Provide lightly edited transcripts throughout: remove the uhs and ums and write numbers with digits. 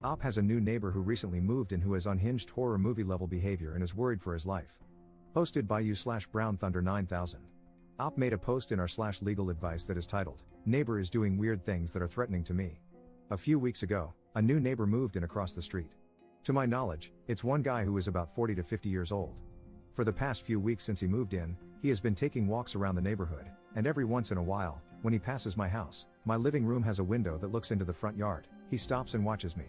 Op has a new neighbor who recently moved in who has unhinged horror movie level behavior and is worried for his life. Posted by you/Brown Thunder 9000. Op made a post in our /legal advice that is titled, "Neighbor is doing weird things that are threatening to me." A few weeks ago, a new neighbor moved in across the street. To my knowledge, it's one guy who is about 40 to 50 years old. For the past few weeks since he moved in, he has been taking walks around the neighborhood, and every once in a while, when he passes my house, my living room has a window that looks into the front yard, he stops and watches me.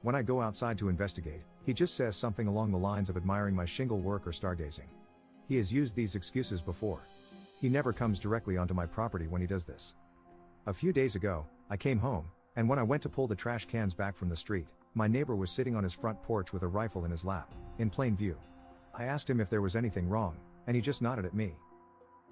When I go outside to investigate, he just says something along the lines of admiring my shingle work or stargazing. He has used these excuses before. He never comes directly onto my property when he does this. A few days ago, I came home, and when I went to pull the trash cans back from the street, my neighbor was sitting on his front porch with a rifle in his lap, in plain view. I asked him if there was anything wrong, and he just nodded at me.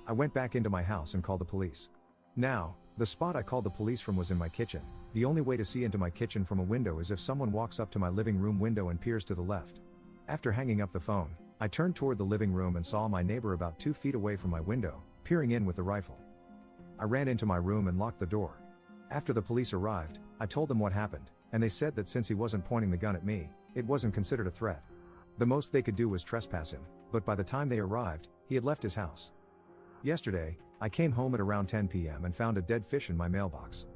I went back into my house and called the police. Now, the spot I called the police from was in my kitchen. The only way to see into my kitchen from a window is if someone walks up to my living room window and peers to the left. After hanging up the phone, I turned toward the living room and saw my neighbor about 2 feet away from my window, peering in with the rifle. I ran into my room and locked the door. After the police arrived, I told them what happened, and they said that since he wasn't pointing the gun at me, it wasn't considered a threat. The most they could do was trespass him, but by the time they arrived, he had left his house. Yesterday, I came home at around 10 p.m. and found a dead fish in my mailbox.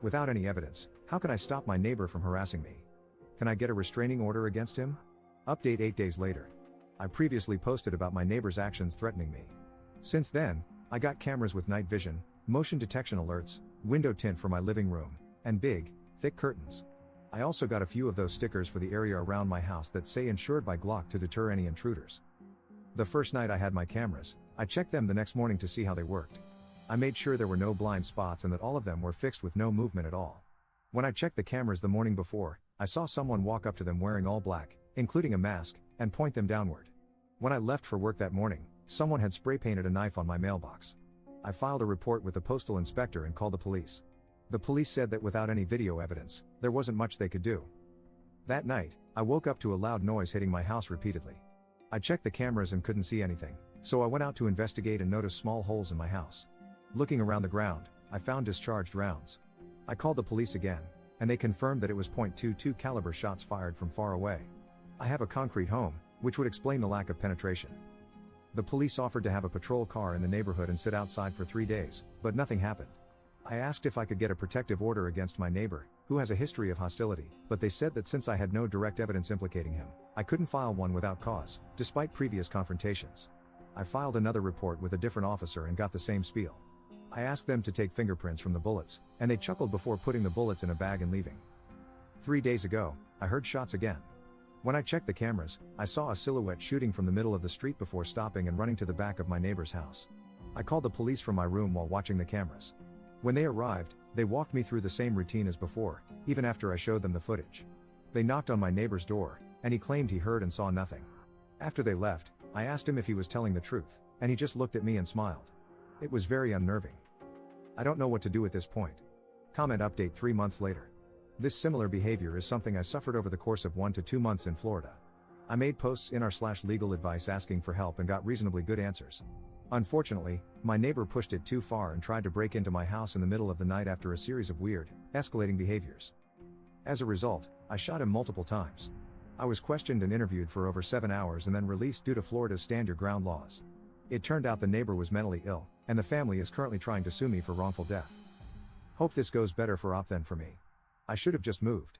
Without any evidence, how can I stop my neighbor from harassing me? Can I get a restraining order against him? Update 8 days later. I previously posted about my neighbor's actions threatening me. Since then, I got cameras with night vision, motion detection alerts, window tint for my living room, and big, thick curtains. I also got a few of those stickers for the area around my house that say insured by Glock to deter any intruders. The first night I had my cameras, I checked them the next morning to see how they worked. I made sure there were no blind spots and that all of them were fixed with no movement at all. When I checked the cameras the morning before, I saw someone walk up to them wearing all black, including a mask, and point them downward. When I left for work that morning, someone had spray painted a knife on my mailbox. I filed a report with the postal inspector and called the police. The police said that without any video evidence, there wasn't much they could do. That night, I woke up to a loud noise hitting my house repeatedly. I checked the cameras and couldn't see anything, so I went out to investigate and noticed small holes in my house. Looking around the ground, I found discharged rounds. I called the police again, and they confirmed that it was .22 caliber shots fired from far away. I have a concrete home, which would explain the lack of penetration. The police offered to have a patrol car in the neighborhood and sit outside for 3 days, but nothing happened. I asked if I could get a protective order against my neighbor, who has a history of hostility, but they said that since I had no direct evidence implicating him, I couldn't file one without cause, despite previous confrontations. I filed another report with a different officer and got the same spiel. I asked them to take fingerprints from the bullets, and they chuckled before putting the bullets in a bag and leaving. 3 days ago, I heard shots again. When I checked the cameras, I saw a silhouette shooting from the middle of the street before stopping and running to the back of my neighbor's house. I called the police from my room while watching the cameras. When they arrived, they walked me through the same routine as before, even after I showed them the footage. They knocked on my neighbor's door, and he claimed he heard and saw nothing. After they left, I asked him if he was telling the truth, and he just looked at me and smiled. It was very unnerving. I don't know what to do at this point. Comment update 3 months later. This similar behavior is something I suffered over the course of 1 to 2 months in Florida. I made posts in our /legal advice asking for help and got reasonably good answers. Unfortunately, my neighbor pushed it too far and tried to break into my house in the middle of the night after a series of weird, escalating behaviors. As a result, I shot him multiple times. I was questioned and interviewed for over 7 hours and then released due to Florida's stand your ground laws. It turned out the neighbor was mentally ill, and the family is currently trying to sue me for wrongful death. Hope this goes better for Op than for me. I should have just moved.